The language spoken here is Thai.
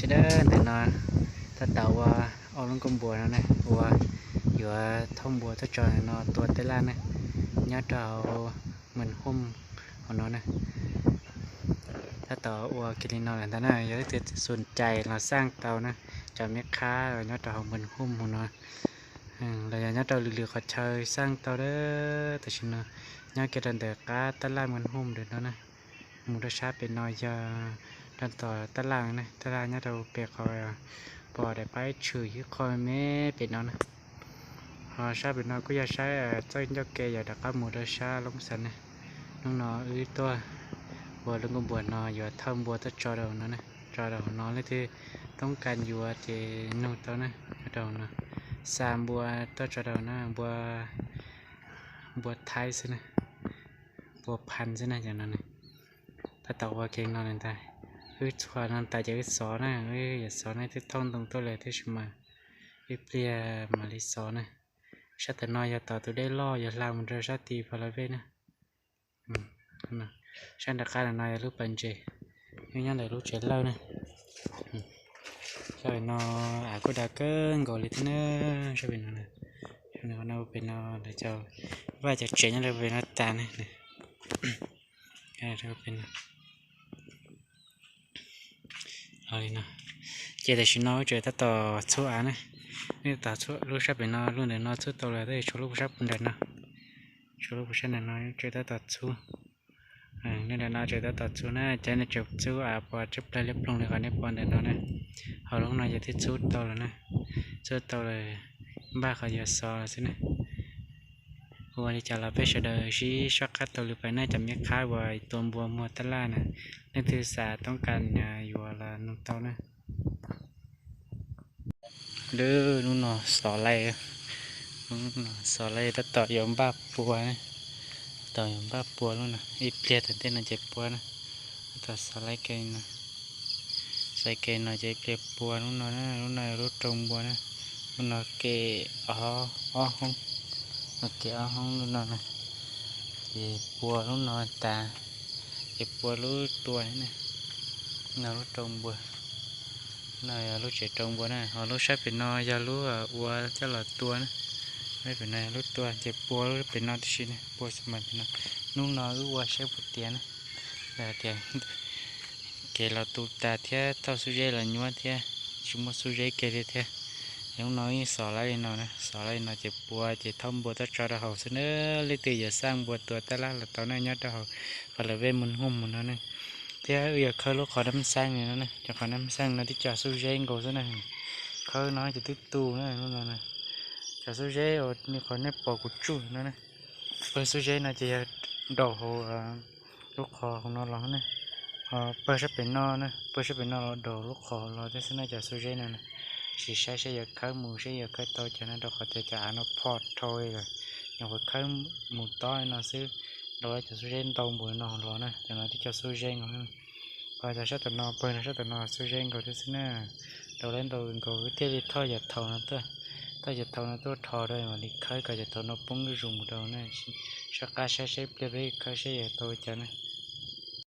cho đó thì nó ta tạo ở trong công bùa nó này và giữa thông bùa ta trò nó tua tây lan này nhớ trào mình hôm của nó này ta tạo và cái nó là thế này giới thiệu sườn chạy là sang tàu này cho mấy khá rồi nhớ trào mình hôm của nó là nhớ trào lừa khó chơi sang tàu đó thì xin nhớ cái đàn được cá tây lan mình hôm được nó này một đôi sát bên nói cho đàn tàu tây lan này tây lan nhớ trào bẹt khỏi bỏ để phải chửi với coi mấy bên nó này họ sát bên nó có giá sai cho kê giờ đặt cá một đôi sa lông sần này nó ư to vừa lưng con buồn nó vừa thơm vừa tất cho đầu nó này cho đầu nó lấy thìต้องการอยู่ที่นู่นตัวนะđầu nó sam bùa tất cho đầu nó bùa thái xí này bùaพันxí này cho nó nàyถ้าตอกว่าเก่งnó này ta chua nó ta chỉ xó này xó này thì thông tรงตัวเลยที่ชิมาเปลี่ยมาลิซอนะชัดแต่น้อยอย่าต่อตัวได้ล่ออย่าลามันจะชัดตีพอละเว้นะนะฉันตะการน้อยลูกปัญเจยังยังเลยลูกเจ็ดเล่านะใช่นอก็ได้เกินก่อนเลยทีนะใช่เป็นนะใช่นอเป็นนอเดี๋ยวจะว่าจะเจ๋งอะไรเป็นนักตาเนี่ยเราเป็นอะไรนะเจแต่ชิโน่เจแต่ต่อชั่วนะนี่ต่อชั่วลูกชอบเป็นนอลูกเดี๋ยวนอชั่วตัวเลยได้ชั่วลูกชอบเป็นเด่นนะชั่วลูกชอบเนี่ยนอเจแต่ต่อชั่วนี่เดี๋ยวนอเจแต่ต่อชั่วนะใจเนี่ยจบชั่วพอจบได้เรียบร้อยเลยก่อนเนี่ยปอนเดี๋ยวนอเนี่ยเขาลงนอจะที่ชั่วตัวเลยนะชั่วตัวเลยบ้าเขาจะซอสินะวันนี้จะเราไปเฉลยชี้ช็อกคัตตัวหรือไปน่าจะมีค่าไว้ตัวบัวมัวตะล่านะนั่นคือสาต้องการอยู่อะไรนุ่งเต้านะเด้อนุ่นนอสอไรสอไรถ้าต่อยอมบ้าปัวนะต่อยอมบ้าปัวนู่นนะอีเปลี่ยนแต่เต้นน่ะเจ็บปัวนะแต่สอไรเกนนะใส่เกนหน่อยจะเจ็บปัวนู่นนะนู่นน่ะรถตรงปัวนะนู่นน่ะเกอ๋อห้องเกอ๋อห้องนู่นน่ะเจ็บปัวนู่นน่ะตาเจ็บปัวรู้ตัวนี่น่ะรถตรงปัวน่ะรู้เจ็บตรงปัวนะเขารู้ใช้เป็นนอยารู้วัวจะหลอดตัวนะไม่เป็นไรรู้ตัวเจ็บปัวรู้เป็นนอที่ชิ้นปัวสมัยเป็นนอนุ่งนอรู้วัวใช้ปวดเตียนะแต่เตียเกเราตูตาเทียเท่าสุเจเราหนัวเทียชิมสุเจเกเทียยังน้อยสอไรนอนะสอไรนอเจ็บปัวเจ็บท้องบัวตะจอดเขาเสนอเลยตีอย่าสร้างบัวตัวตะละหรือตอนนั้นยอดเขาก็เลยเว้มันหุ่มมันนั่นเองเทียเคยรู้ขอน้ำสร้างเนี่ยนั่นนะจะขอน้ำสร้างนั่นที่จ่าสุเจงกูซะนะเคยน้อยจะติดตูนั่นนู่นนั่นนะจ่าสุเจอมีคนเนี่ยปอกุจูนั่นนะเปิดสุเจน่าจะดอกหัวลูกคอของนอร้องนะเปิดจะเป็นนอนะเปิดจะเป็นนอดอกลูกคอเราจะสน่าจะสุเจนั่นนะสีใช้ยาฆ่าหมูใช้ยาฆ่าตัวจากนั้นเราก็จะอ่านพอดทอยเลยอย่างว่าฆ่าหมูต้อยนอซื้อเราจะสุเจนตรงบุญนอร้อนนะจากนั้นที่จะสุเจนของนั้นพอจะใช้ตัวนอเปิดใช้ตัวนอสุเจนก็จะสน่าเราเล่นตัวอื่นก็เที่ยวท่อหยัดเท่านั้นตัวถ้าจะเท่านั้นตัวทอได้มาดิเคยก็จะเท่านอปุ้งรุ่งเราเนี่ยชักกาใช้เปลี่ยนไปเคยใช้ยาตัวจากนั้น